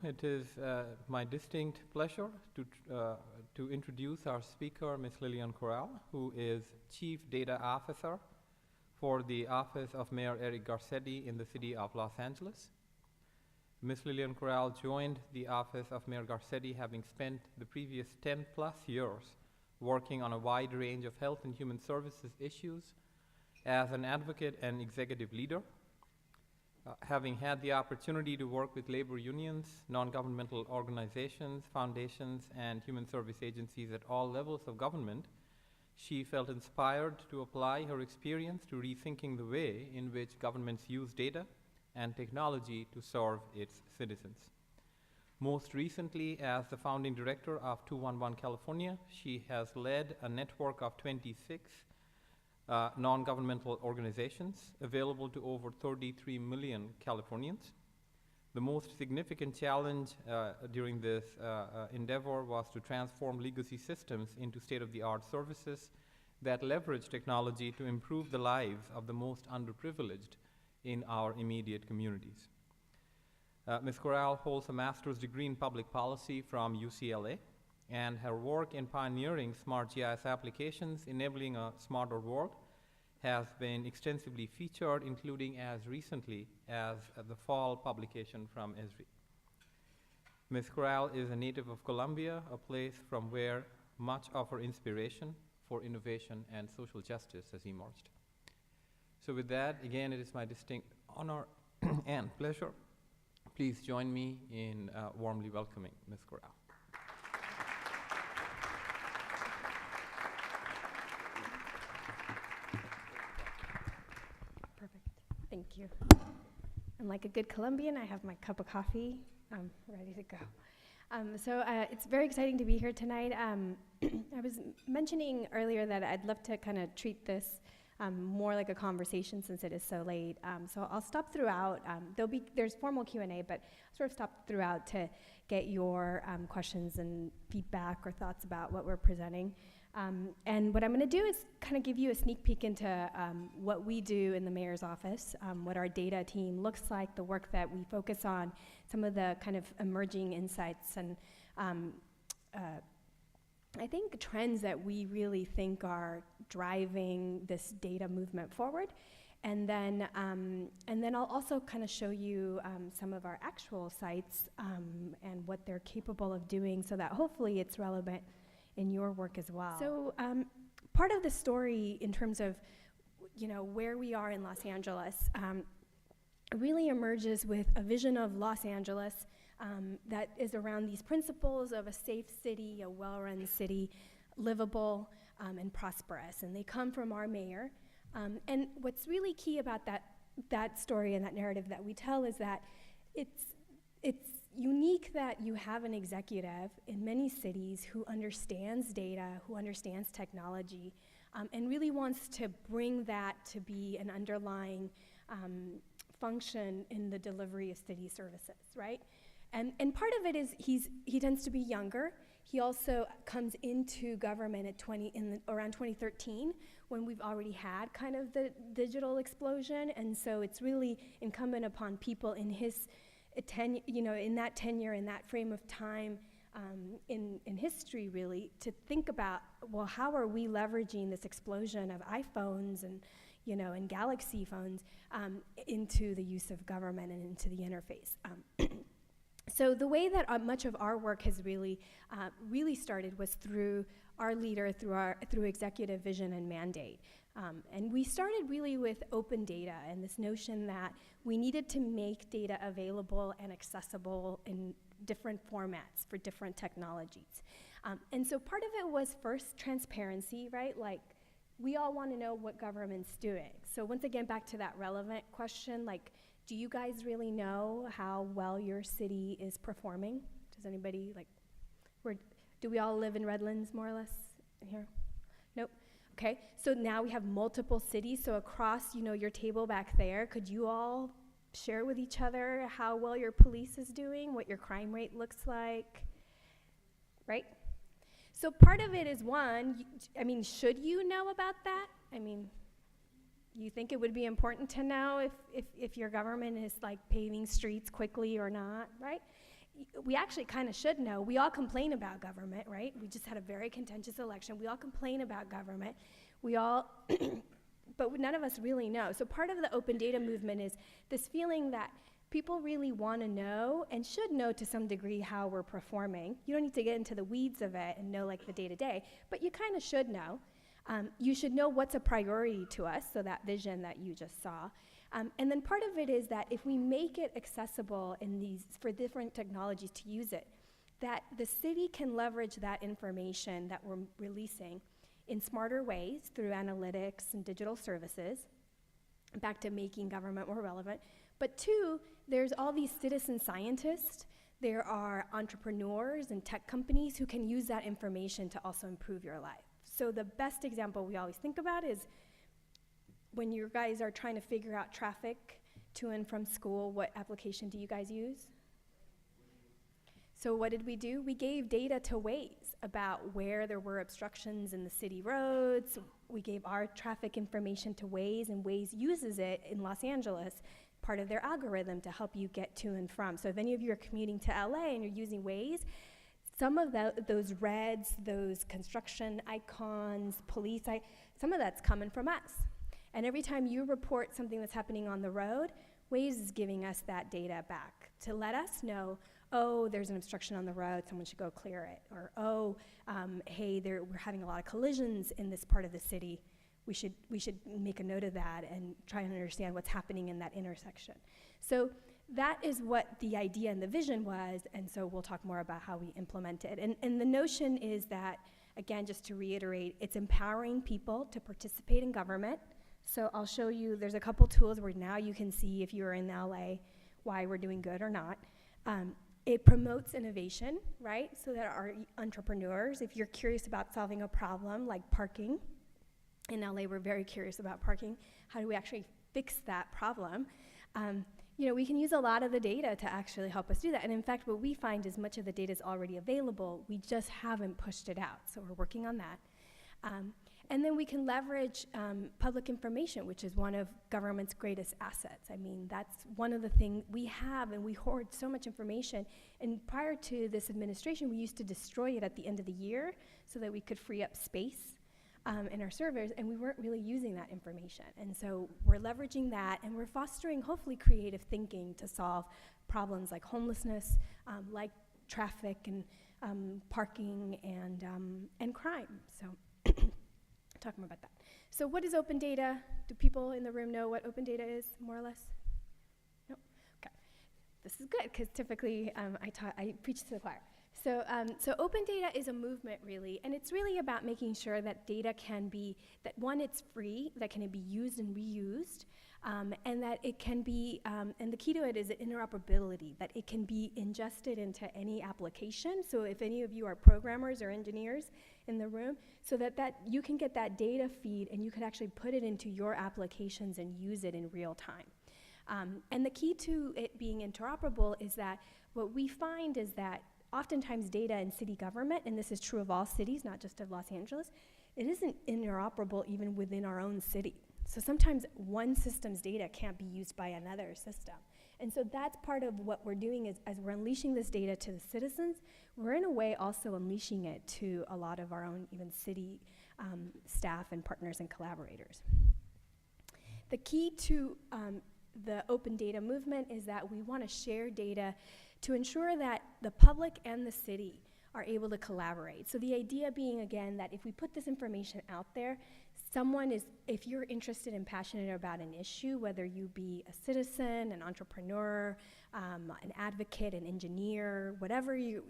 It is my distinct pleasure to introduce our speaker, Ms. Lilian Corral, who is Chief Data Officer for the Office of Mayor Eric Garcetti in the city of Los Angeles. Ms. Lilian Corral joined the Office of Mayor Garcetti having spent the previous 10+ years working on a wide range of health and human services issues as an advocate and executive leader. Having had the opportunity to work with labor unions, non-governmental organizations, foundations, and human service agencies at all levels of government, she felt inspired to apply her experience to rethinking the way in which governments use data and technology to serve its citizens. Most recently, as the founding director of 211 California, she has led a network of 26 non-governmental organizations available to over 33 million Californians. The most significant challenge during this endeavor was to transform legacy systems into state-of-the-art services that leverage technology to improve the lives of the most underprivileged in our immediate communities. Ms. Corral holds a master's degree in public policy from UCLA, and her work in pioneering smart GIS applications enabling a smarter world has been extensively featured, including as recently as the fall publication from Esri. Ms. Corral is a native of Colombia, a place from where much of her inspiration for innovation and social justice has emerged. So with that, again, it is my distinct honor and pleasure. Please join me in warmly welcoming Ms. Corral. Thank you. And like a good Colombian, I have my cup of coffee. I'm ready to go. It's very exciting to be here tonight. I was mentioning earlier that I'd love to kind of treat this more like a conversation since it is so late. So I'll stop throughout. There's formal Q&A, but I'll sort of stop throughout to get your questions and feedback or thoughts about what we're presenting. And what I'm going to do is kind of give you a sneak peek into what we do in the mayor's office, what our data team looks like, the work that we focus on, some of the kind of emerging insights, and I think trends that we really think are driving this data movement forward. And then I'll also kind of show you some of our actual sites and what they're capable of doing so that hopefully it's relevant in your work as well. So part of the story in terms of where we are in Los Angeles really emerges with a vision of Los Angeles that is around these principles of a safe city, a well-run city, livable and prosperous. And they come from our mayor. And what's really key about that story and that narrative that we tell is that it's unique that you have an executive in many cities who understands data, who understands technology, and really wants to bring that to be an underlying function in the delivery of city services, right? And part of it is he tends to be younger. He also comes into government at around 2013, when we've already had kind of the digital explosion, and so it's really incumbent upon people in his in that tenure, in that frame of time in history, really, to think about, well, how are we leveraging this explosion of iPhones and Galaxy phones into the use of government and into the interface. So the way that much of our work has really started was through our leader, through executive vision and mandate. And we started really with open data and this notion that we needed to make data available and accessible in different formats for different technologies. And so part of it was first transparency, right? Like, we all want to know what government's doing. So once again, back to that relevant question, like, do you guys really know how well your city is performing? Does anybody, do we all live in Redlands, more or less, in here? Nope. Okay, so now we have multiple cities, so across, your table back there, could you all share with each other how well your police is doing, what your crime rate looks like, right? So part of it is should you know about that? You think it would be important to know if your government is paving streets quickly or not, right? we actually kind of should know. We all complain about government, right? We just had a very contentious election. We all complain about government. We all, but none of us really know. So part of the open data movement is this feeling that people really want to know and should know to some degree how we're performing. You don't need to get into the weeds of it and know like the day-to-day, but you kind of should know. You should know what's a priority to us, so that vision that you just saw. And then part of it is that if we make it accessible for different technologies to use it, that the city can leverage that information that we're releasing in smarter ways through analytics and digital services, back to making government more relevant. But two, there's all these citizen scientists. There are entrepreneurs and tech companies who can use that information to also improve your life. So the best example we always think about is when you guys are trying to figure out traffic to and from school, what application do you guys use? So what did we do? We gave data to Waze about where there were obstructions in the city roads. We gave our traffic information to Waze, and Waze uses it in Los Angeles, part of their algorithm to help you get to and from. So if any of you are commuting to LA and you're using Waze, some of those reds, those construction icons, some of that's coming from us. And every time you report something that's happening on the road, Waze is giving us that data back to let us know, oh, there's an obstruction on the road, someone should go clear it. Or, oh, hey, we're having a lot of collisions in this part of the city. We should make a note of that and try and understand what's happening in that intersection. So that is what the idea and the vision was, and so we'll talk more about how we implement it. And the notion is that, again, just to reiterate, it's empowering people to participate in government. So I'll show you, there's a couple tools where now you can see if you're in LA why we're doing good or not. It promotes innovation, right? So that our entrepreneurs, if you're curious about solving a problem like parking, in LA we're very curious about parking, how do we actually fix that problem? We can use a lot of the data to actually help us do that. And in fact, what we find is much of the data is already available, we just haven't pushed it out. So we're working on that. And then we can leverage public information, which is one of government's greatest assets. I mean, that's one of the things we have, and we hoard so much information. And prior to this administration, we used to destroy it at the end of the year so that we could free up space in our servers, and we weren't really using that information. And so we're leveraging that, and we're fostering, hopefully, creative thinking to solve problems like homelessness, like traffic and parking and crime. So talk more about that. So what is open data? Do people in the room know what open data is, more or less? No? Okay. This is good, because typically I preach to the choir. So open data is a movement, really, and it's really about making sure that data can be, that one, it's free, that can be used and reused, and that it can be, and the key to it is interoperability, that it can be ingested into any application. So if any of you are programmers or engineers in the room, so that you can get that data feed and you can actually put it into your applications and use it in real time. And the key to it being interoperable is that what we find is that oftentimes data in city government, and this is true of all cities, not just of Los Angeles, it isn't interoperable even within our own city. So sometimes one system's data can't be used by another system. And so that's part of what we're doing is, as we're unleashing this data to the citizens, we're in a way also unleashing it to a lot of our own even city staff and partners and collaborators. The key to the open data movement is that we want to share data to ensure that the public and the city are able to collaborate. So the idea being, again, that if we put this information out there, if you're interested and passionate about an issue, whether you be a citizen, an entrepreneur, an advocate, an engineer, whatever a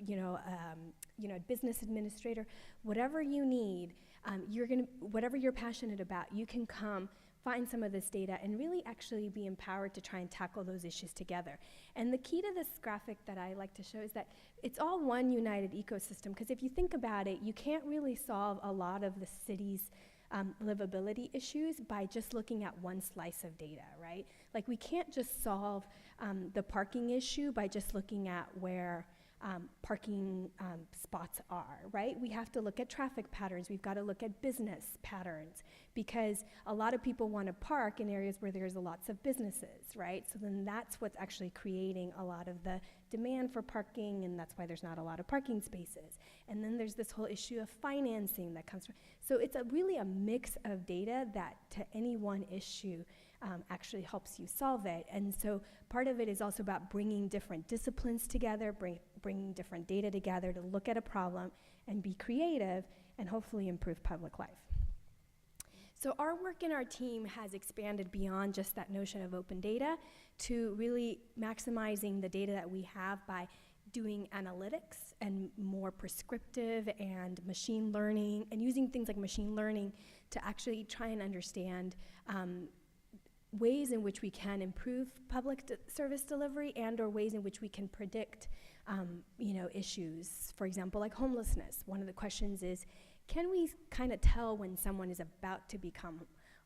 business administrator, whatever you need, whatever you're passionate about, you can come find some of this data and really actually be empowered to try and tackle those issues together. And the key to this graphic that I like to show is that it's all one united ecosystem, because if you think about it, you can't really solve a lot of the city's livability issues by just looking at one slice of data, right? Like, we can't just solve the parking issue by just looking at where parking spots are, right? We have to look at traffic patterns. We've got to look at business patterns, because a lot of people want to park in areas where there's lots of businesses, right? So then that's what's actually creating a lot of the demand for parking, and that's why there's not a lot of parking spaces. And then there's this whole issue of financing that comes from. So it's really a mix of data that to any one issue actually helps you solve it. And so part of it is also about bringing different disciplines together, bringing different data together to look at a problem and be creative and hopefully improve public life. So our work in our team has expanded beyond just that notion of open data to really maximizing the data that we have by doing analytics and more prescriptive and machine learning, and using things like machine learning to actually try and understand ways in which we can improve public service delivery, and or ways in which we can predict issues. For example, like homelessness. One of the questions is, can we kind of tell when someone is about to become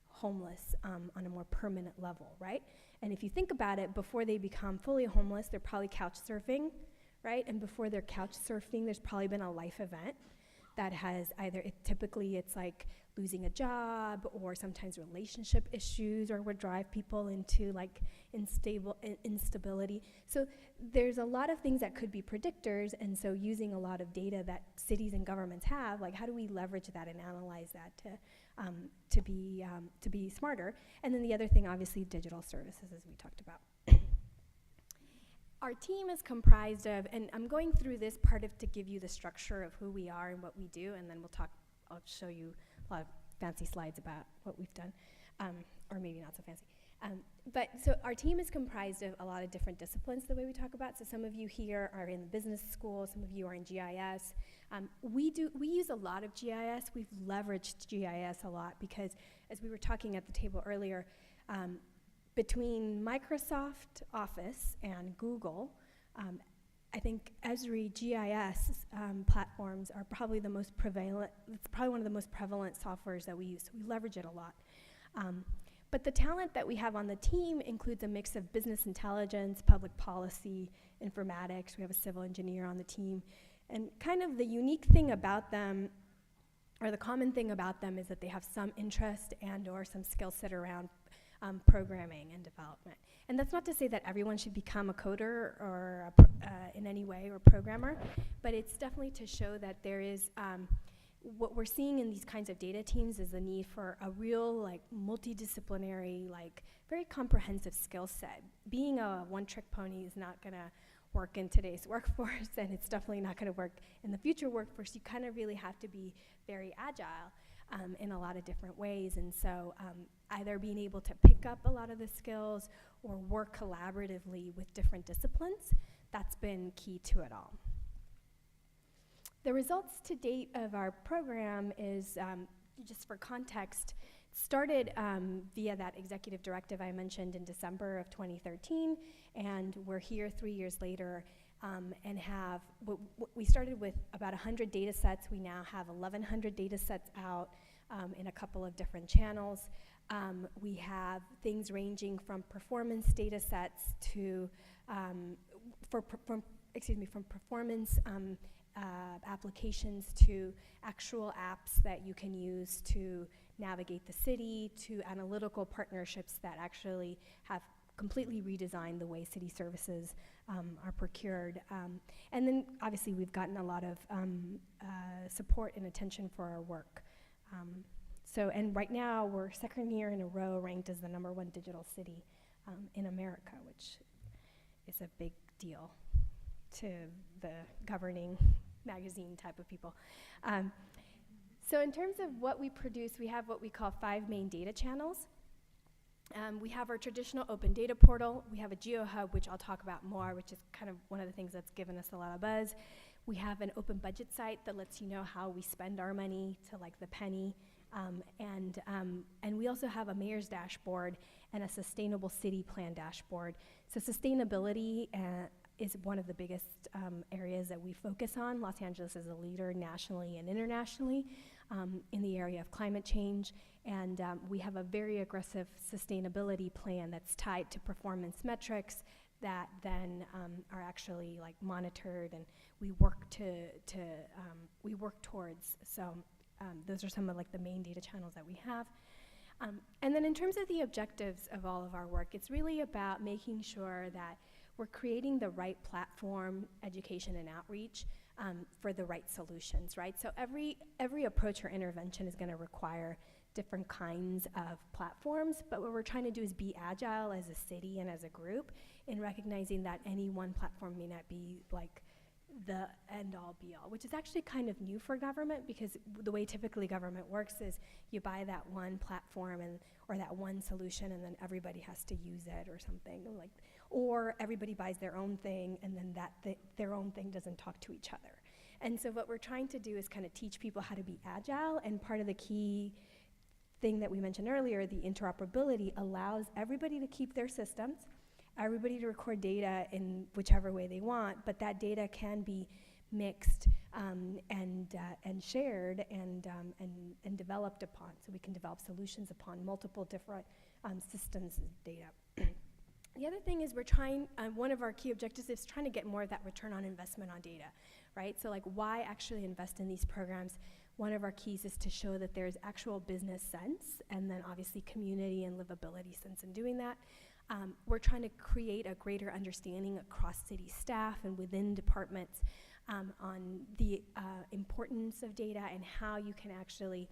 homeless on a more permanent level, right? And if you think about it, before they become fully homeless, they're probably couch surfing, right? And before they're couch surfing, there's probably been a life event that has either, typically it's like losing a job, or sometimes relationship issues, or would drive people into like instability. So there's a lot of things that could be predictors, and so using a lot of data that cities and governments have, like how do we leverage that and analyze that to be smarter? And then the other thing, obviously, digital services, as we talked about. Our team is comprised of, and I'm going through this part of to give you the structure of who we are and what we do, and then I'll show you a lot of fancy slides about what we've done, or maybe not so fancy. But so our team is comprised of a lot of different disciplines, the way we talk about. So some of you here are in the business school, some of you are in GIS. We use a lot of GIS. We've leveraged GIS a lot because, as we were talking at the table earlier, between Microsoft Office and Google, I think Esri GIS platforms are probably the most prevalent. It's probably one of the most prevalent softwares that we use. So we leverage it a lot. But the talent that we have on the team includes a mix of business intelligence, public policy, informatics. We have a civil engineer on the team. And kind of the unique thing about them, or the common thing about them, is that they have some interest and or some skill set around programming and development. And that's not to say that everyone should become a coder or in any way, or programmer, but it's definitely to show that there is, what we're seeing in these kinds of data teams is the need for a real, like, multidisciplinary, like, very comprehensive skill set. Being a one-trick pony is not gonna work in today's workforce, and it's definitely not gonna work in the future workforce. You kind of really have to be very agile in a lot of different ways, and so either being able to pick up a lot of the skills or work collaboratively with different disciplines, that's been key to it all. The results to date of our program is, just for context, started via that executive directive I mentioned in December of 2013, and we're here 3 years later and have, we started with about 100 data sets. We now have 1,100 data sets out in a couple of different channels. We have things ranging from performance data sets to, from performance applications to actual apps that you can use to navigate the city, to analytical partnerships that actually have completely redesigned the way city services are procured. And then obviously we've gotten a lot of support and attention for our work. And right now we're second year in a row ranked as the #1 digital city in America, which is a big deal to the governing magazine type of people. So in terms of what we produce, we have what we call 5 main data channels. We have our traditional open data portal. We have a GeoHub, which I'll talk about more, which is kind of one of the things that's given us a lot of buzz. We have an open budget site that lets you know how we spend our money to like the penny. And we also have a mayor's dashboard and a sustainable city plan dashboard. So sustainability is one of the biggest areas that we focus on. Los Angeles is a leader nationally and internationally in the area of climate change. And we have a very aggressive sustainability plan that's tied to performance metrics that then are actually like monitored, and we work we work towards. So those are some of like the main data channels that we have. And then in terms of the objectives of all of our work, it's really about making sure that we're creating the right platform, education and outreach for the right solutions, right? So every approach or intervention is going to require different kinds of platforms, but what we're trying to do is be agile as a city and as a group in recognizing that any one platform may not be like the end-all be-all, which is actually kind of new for government, because the way typically government works is you buy that one platform or that one solution, and then everybody has to use it or something, like, or everybody buys their own thing, and then their own thing doesn't talk to each other. And so what we're trying to do is kind of teach people how to be agile, and part of the key thing that we mentioned earlier, the interoperability, allows everybody to keep their systems, everybody to record data in whichever way they want, but that data can be mixed and shared and developed upon, so we can develop solutions upon multiple different systems of data. The other thing is we're trying, one of our key objectives is trying to get more of that return on investment on data, right? So like, why actually invest in these programs? One of our keys is to show that there's actual business sense, and then obviously community and livability sense in doing that. We're trying to create a greater understanding across city staff and within departments on the importance of data and how you can actually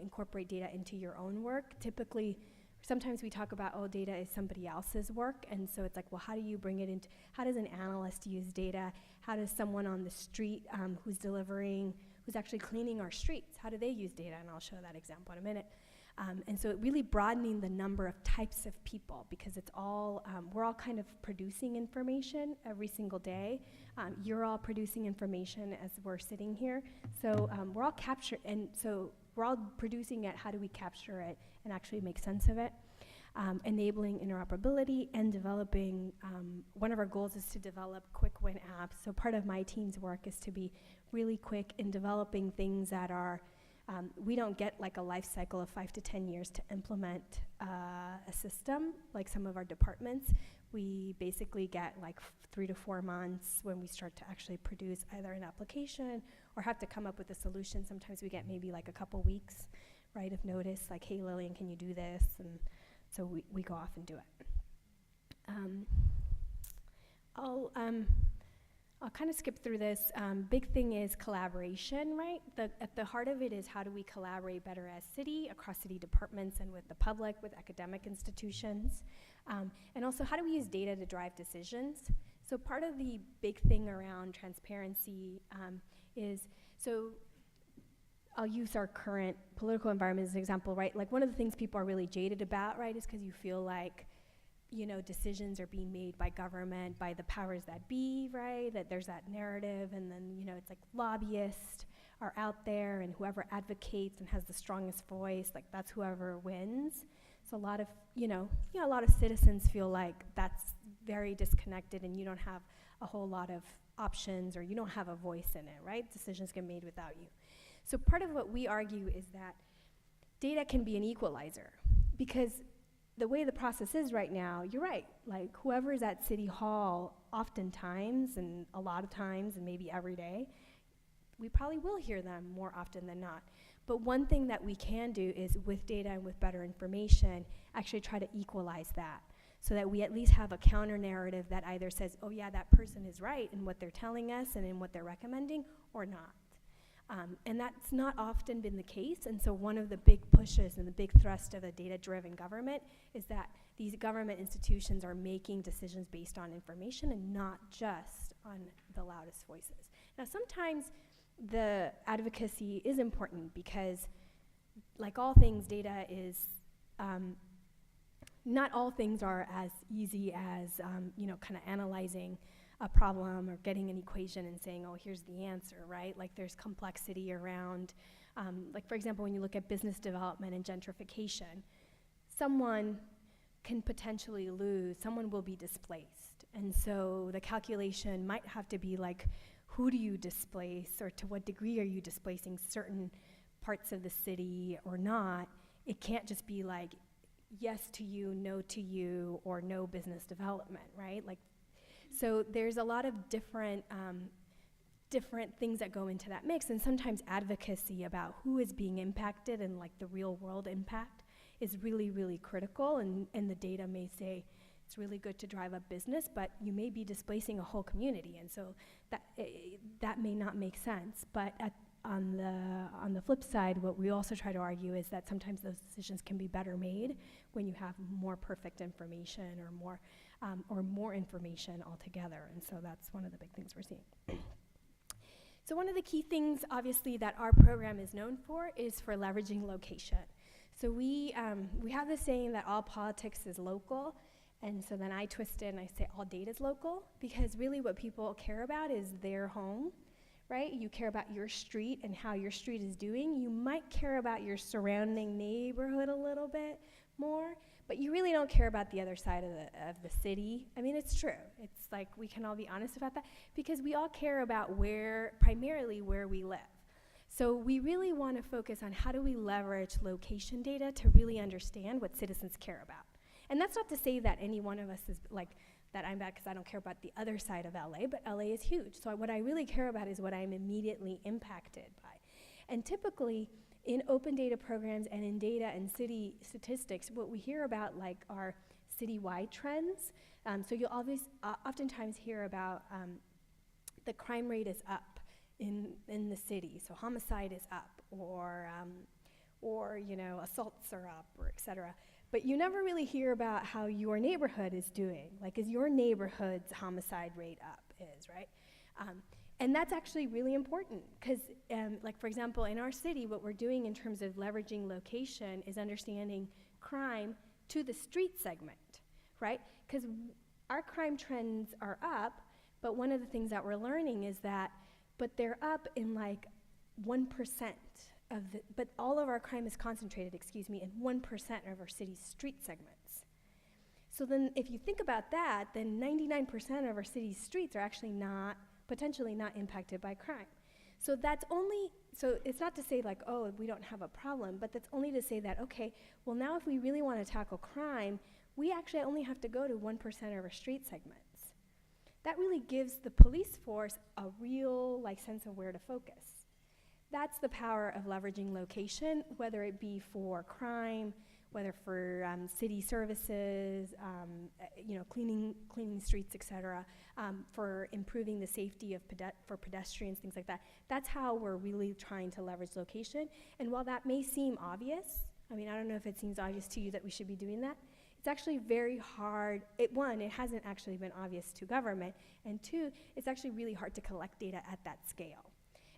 incorporate data into your own work. Typically, sometimes we talk about, oh, data is somebody else's work, and so it's like, well, how do you bring it into, how does an analyst use data? How does someone on the street who's actually cleaning our streets, how do they use data? And I'll show that example in a minute. And so really broadening the number of types of people, because it's all, we're all kind of producing information every single day. You're all producing information as we're sitting here. So we're all we're all producing it. How do we capture it and actually make sense of it? Enabling interoperability and developing, one of our goals is to develop quick win apps. So part of my team's work is to be really quick in developing things that are, we don't get like a life cycle of 5 to 10 years to implement a system like some of our departments. We basically get like 3 to 4 months when we start to actually produce either an application or have to come up with a solution. Sometimes we get maybe like a couple weeks, right, of notice, like, hey, Lilian, can you do this? And so we go off and do it. I'll kind of skip through this. Big thing is collaboration, right? At the heart of it is, how do we collaborate better as city, across city departments and with the public, with academic institutions? And also, how do we use data to drive decisions? So part of the big thing around transparency is, so I'll use our current political environment as an example, right? Like, one of the things people are really jaded about, right, is because you feel like, decisions are being made by government, by the powers that be, right? That there's that narrative, and then, it's like lobbyists are out there, and whoever advocates and has the strongest voice, like, that's whoever wins. So a lot of, a lot of citizens feel like that's very disconnected, and you don't have a whole lot of options, or you don't have a voice in it, right? Decisions get made without you. So part of what we argue is that data can be an equalizer, because the way the process is right now, you're right, like, whoever's at City Hall, oftentimes, and a lot of times, and maybe every day, we probably will hear them more often than not. But one thing that we can do is, with data and with better information, actually try to equalize that, so that we at least have a counter narrative that either says, oh yeah, that person is right in what they're telling us and in what they're recommending, or not. And that's not often been the case, and so one of the big pushes and the big thrust of a data-driven government is that these government institutions are making decisions based on information and not just on the loudest voices. Now, sometimes the advocacy is important, because, like all things, data is, not all things are as easy as, kind of analyzing a problem or getting an equation and saying, oh, here's the answer, right? Like, there's complexity around, like, for example, when you look at business development and gentrification, someone can potentially lose, someone will be displaced. And so the calculation might have to be like, who do you displace, or to what degree are you displacing certain parts of the city or not? It can't just be like, yes to you, no to you, or no business development, right? Like, so there's a lot of different things that go into that mix, and sometimes advocacy about who is being impacted and, like, the real world impact is really, really critical, and the data may say, it's really good to drive up business, but you may be displacing a whole community, and so that may not make sense. But on the flip side, what we also try to argue is that sometimes those decisions can be better made when you have more perfect information or more information altogether, and so that's one of the big things we're seeing. So one of the key things, obviously, that our program is known for is for leveraging location. So we have this saying that all politics is local, and so then I twist it and I say all data is local, because really what people care about is their home, right? You care about your street and how your street is doing. You might care about your surrounding neighborhood a little bit more, but you really don't care about the other side of the city. I mean, it's true. It's like we can all be honest about that, because we all care about primarily where we live. So we really want to focus on how do we leverage location data to really understand what citizens care about. And that's not to say that any one of us is like, that I'm bad because I don't care about the other side of LA, but LA is huge. So what I really care about is what I'm immediately impacted by. And typically, in open data programs and in data and city statistics, what we hear about like are citywide trends. So you'll oftentimes hear about the crime rate is up in the city, so homicide is up, or assaults are up, or et cetera. But you never really hear about how your neighborhood is doing. Like, is your neighborhood's homicide rate up, right? And that's actually really important, because like, for example, in our city, what we're doing in terms of leveraging location is understanding crime to the street segment, right? Because our crime trends are up, but one of the things that we're learning is that, but they're up in like 1% but all of our crime is concentrated, in 1% of our city's street segments. So then if you think about that, then 99% of our city's streets are actually potentially not impacted by crime. So so it's not to say like, oh, we don't have a problem, but that's only to say that, okay, well now if we really want to tackle crime, we actually only have to go to 1% of our street segments. That really gives the police force a real sense of where to focus. That's the power of leveraging location, whether it be for crime, whether for city services, cleaning streets, et cetera, for improving the safety for pedestrians, things like that. That's how we're really trying to leverage location. And while that may seem obvious, I don't know if it seems obvious to you that we should be doing that. It's actually very hard. One, it hasn't actually been obvious to government, and two, it's actually really hard to collect data at that scale.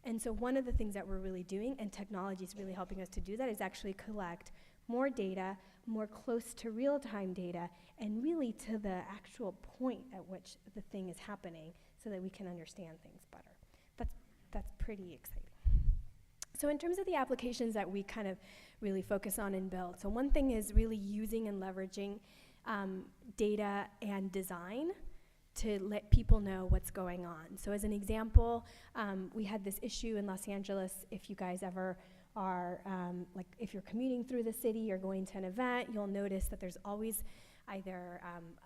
And so one of the things that we're really doing, and technology is really helping us to do that, is actually collect more data, more close to real-time data, and really to the actual point at which the thing is happening so that we can understand things better. That's pretty exciting. So in terms of the applications that we kind of really focus on and build, so one thing is really using and leveraging data and design to let people know what's going on. So as an example, we had this issue in Los Angeles. If you guys ever are, if you're commuting through the city or going to an event, you'll notice that there's always either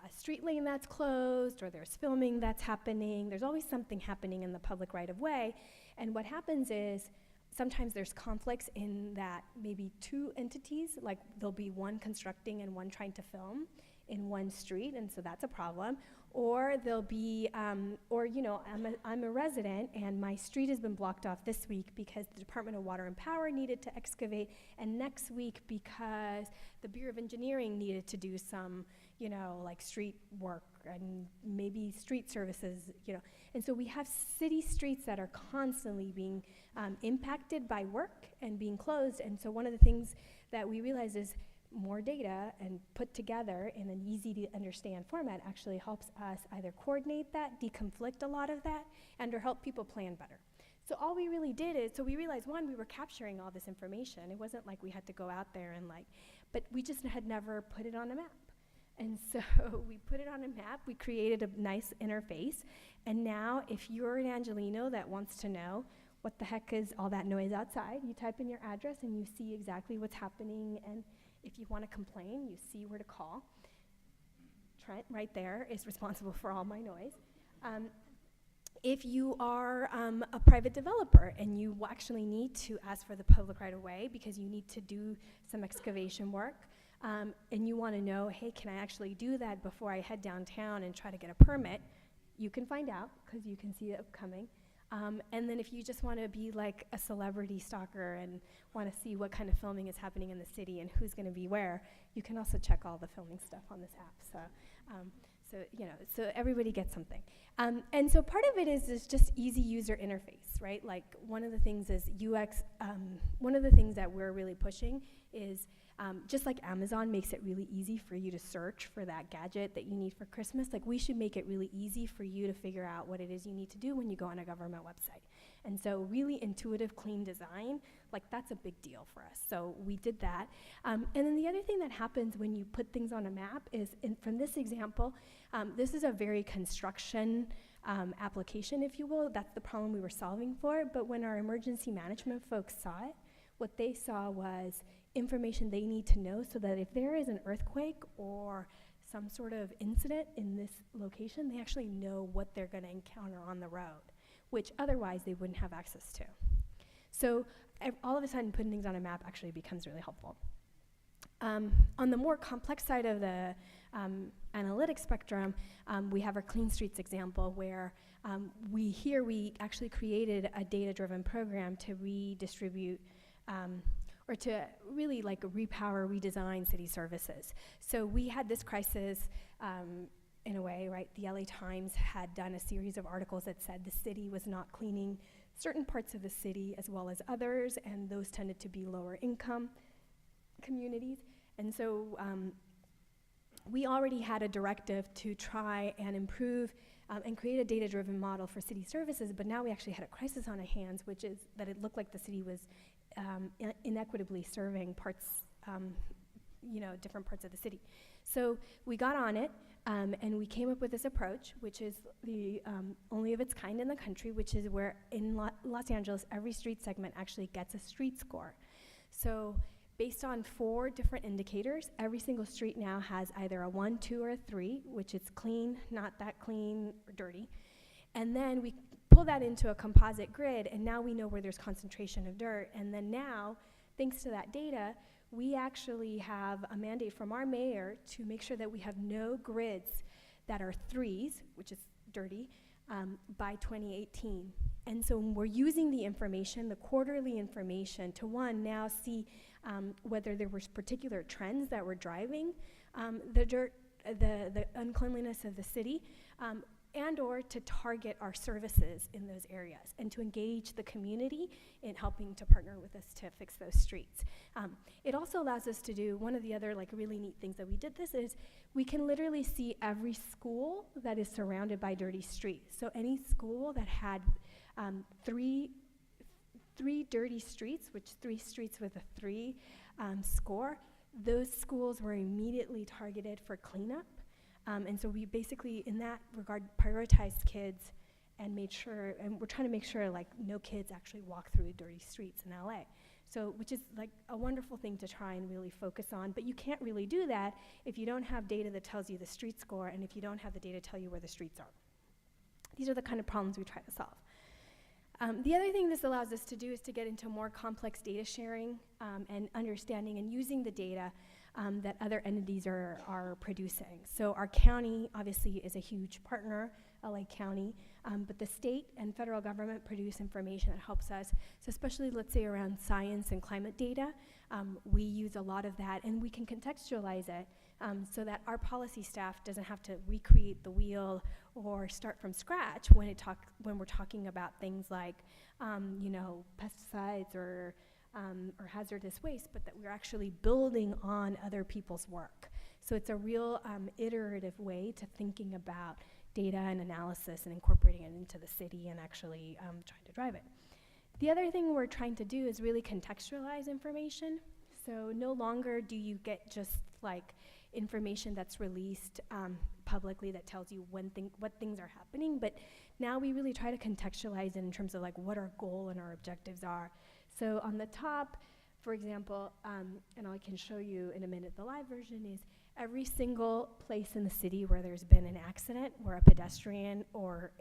a street lane that's closed, or there's filming that's happening. There's always something happening in the public right-of-way. And what happens is sometimes there's conflicts in that maybe two entities, like there'll be one constructing and one trying to film in one street, and so that's a problem. Or there'll be, I'm a resident and my street has been blocked off this week because the Department of Water and Power needed to excavate, and next week because the Bureau of Engineering needed to do some, street work and maybe street services, And so we have city streets that are constantly being impacted by work and being closed, and so one of the things that we realize is more data and put together in an easy to understand format actually helps us either coordinate that, deconflict a lot of that, and or help people plan better. So all we really did is, we realized, one, we were capturing all this information. It wasn't like we had to go out there and but we just had never put it on a map. And so we put it on a map, we created a nice interface, and now if you're an Angelino that wants to know what the heck is all that noise outside, you type in your address and you see exactly what's happening, and if you want to complain, you see where to call. Trent, right there, is responsible for all my noise. If you are a private developer and you actually need to ask for the public right-of-way because you need to do some excavation work, and you want to know, hey, can I actually do that before I head downtown and try to get a permit, you can find out because you can see it coming. And then if you just want to be like a celebrity stalker and want to see what kind of filming is happening in the city and who's going to be where, you can also check all the filming stuff on this app. So everybody gets something. And so part of it is just easy user interface, right? Like one of the things is UX, one of the things that we're really pushing is just like Amazon makes it really easy for you to search for that gadget that you need for Christmas, like we should make it really easy for you to figure out what it is you need to do when you go on a government website. And so really intuitive, clean design, like that's a big deal for us. So we did that. And then the other thing that happens when you put things on a map is, from this example, this is a very construction application, if you will. That's the problem we were solving for. But when our emergency management folks saw it, what they saw was information they need to know so that if there is an earthquake or some sort of incident in this location, they actually know what they're going to encounter on the road, which otherwise they wouldn't have access to. So all of a sudden, putting things on a map actually becomes really helpful. On the more complex side of the analytics spectrum, we have our Clean Streets example where we actually created a data-driven program to redistribute or to really like repower, redesign city services. So we had this crisis in a way, right? The LA Times had done a series of articles that said the city was not cleaning certain parts of the city as well as others, and those tended to be lower income communities. And so we already had a directive to try and improve and create a data-driven model for city services, but now we actually had a crisis on our hands, which is that it looked like the city was inequitably serving parts, different parts of the city. So we got on it, and we came up with this approach, which is the only of its kind in the country, which is where in Los Angeles, every street segment actually gets a street score. So based on 4 different indicators, every single street now has either a 1, 2, or a 3, which is clean, not that clean, or dirty. And then we pull that into a composite grid, and now we know where there's concentration of dirt. And then now, thanks to that data, we actually have a mandate from our mayor to make sure that we have no grids that are 3s, which is dirty, by 2018. And so we're using the information, the quarterly information, to now see whether there was particular trends that were driving the dirt, the uncleanliness of the city, and or to target our services in those areas and to engage the community in helping to partner with us to fix those streets. It also allows us to do one of the other really neat things that we did this is we can literally see every school that is surrounded by dirty streets. So any school that had three dirty streets, which 3 streets with a 3 score, those schools were immediately targeted for cleanup. And so we basically, in that regard, prioritized kids and made sure, and we're trying to make sure no kids actually walk through dirty streets in LA. So, which is a wonderful thing to try and really focus on, but you can't really do that if you don't have data that tells you the street score and if you don't have the data tell you where the streets are. These are the kind of problems we try to solve. The other thing this allows us to do is to get into more complex data sharing and understanding and using the data that other entities are producing. So our county obviously is a huge partner, LA County, but the state and federal government produce information that helps us. So especially, let's say, around science and climate data, we use a lot of that, and we can contextualize it so that our policy staff doesn't have to recreate the wheel or start from scratch when we're talking about things like, pesticides or hazardous waste, but that we're actually building on other people's work. So it's a real iterative way to thinking about data and analysis and incorporating it into the city and actually trying to drive it. The other thing we're trying to do is really contextualize information. So no longer do you get just information that's released publicly that tells you what things are happening, but now we really try to contextualize it in terms of what our goal and our objectives are. So on the top, for example, and I can show you in a minute, the live version is every single place in the city where there's been an accident, where a pedestrian or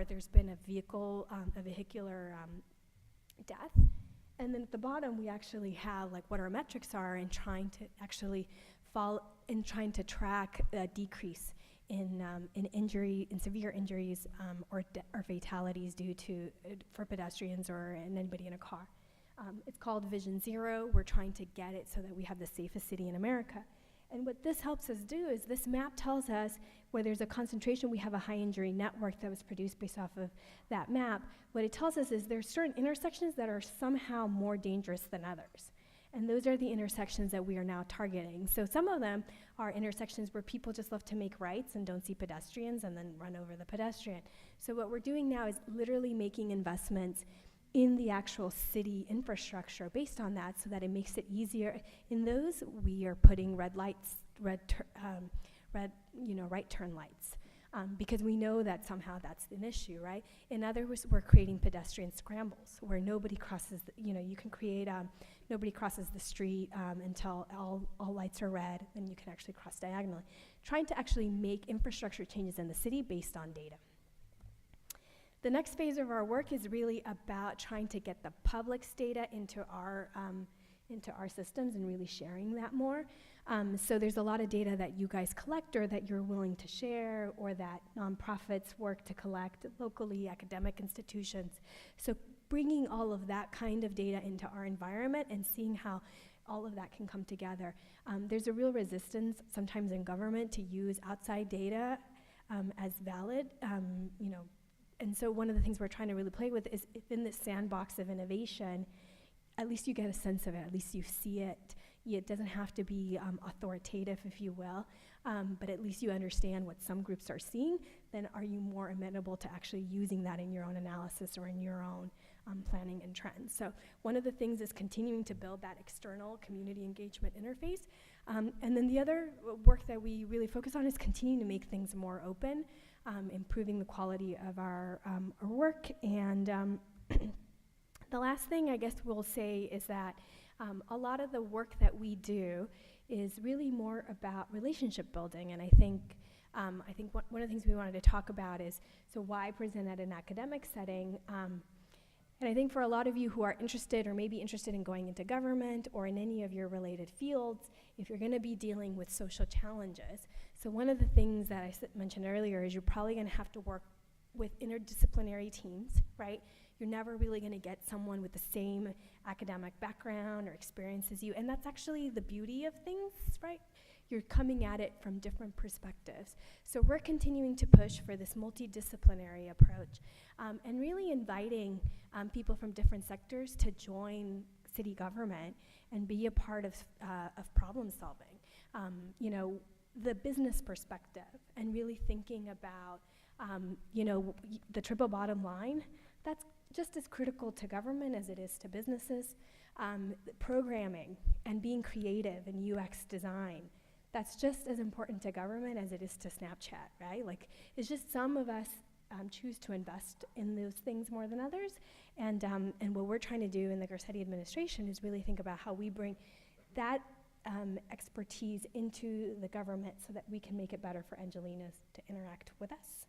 there's been a vehicular death, And then at the bottom, we actually have like what our metrics are in trying to actually trying to track a decrease in severe injuries or fatalities due to for pedestrians or anybody in a car. It's called Vision Zero. We're trying to get it so that we have the safest city in America. And what this helps us do is this map tells us where there's a concentration. We have a high injury network that was produced based off of that map. What it tells us is there's certain intersections that are somehow more dangerous than others. And those are the intersections that we are now targeting. So some of them are intersections where people just love to make rights and don't see pedestrians and then run over the pedestrian. So what we're doing now is literally making investments in the actual city infrastructure based on that so that it makes it easier. In those, we are putting red lights, right turn lights, because we know that somehow that's an issue, right? In other words, we're creating pedestrian scrambles where nobody crosses, you can create, nobody crosses the street until all lights are red, then you can actually cross diagonally. Trying to actually make infrastructure changes in the city based on data. The next phase of our work is really about trying to get the public's data into our systems and really sharing that more. So there's a lot of data that you guys collect or that you're willing to share or that nonprofits work to collect locally, academic institutions. So bringing all of that kind of data into our environment and seeing how all of that can come together. There's a real resistance sometimes in government to use outside data as valid, and so one of the things we're trying to really play with is in this sandbox of innovation, at least you get a sense of it, at least you see it. It doesn't have to be authoritative, if you will, but at least you understand what some groups are seeing. Then are you more amenable to actually using that in your own analysis or in your own planning and trends? So one of the things is continuing to build that external community engagement interface. And then the other work that we really focus on is continuing to make things more open, improving the quality of our work. And the last thing I guess we'll say is that a lot of the work that we do is really more about relationship building. And I think one of the things we wanted to talk about is, so why present at an academic setting? And I think for a lot of you who are interested or maybe interested in going into government or in any of your related fields, if you're gonna be dealing with social challenges, so one of the things that I mentioned earlier is you're probably gonna have to work with interdisciplinary teams, right? You're never really gonna get someone with the same academic background or experience as you, and that's actually the beauty of things, right? You're coming at it from different perspectives. So we're continuing to push for this multidisciplinary approach and really inviting people from different sectors to join city government and be a part of problem solving. The business perspective and really thinking about, the triple bottom line, that's just as critical to government as it is to businesses. Programming and being creative in UX design, that's just as important to government as it is to Snapchat, right? Like, it's just some of us choose to invest in those things more than others. And what we're trying to do in the Garcetti administration is really think about how we bring that expertise into the government so that we can make it better for Angelinas to interact with us.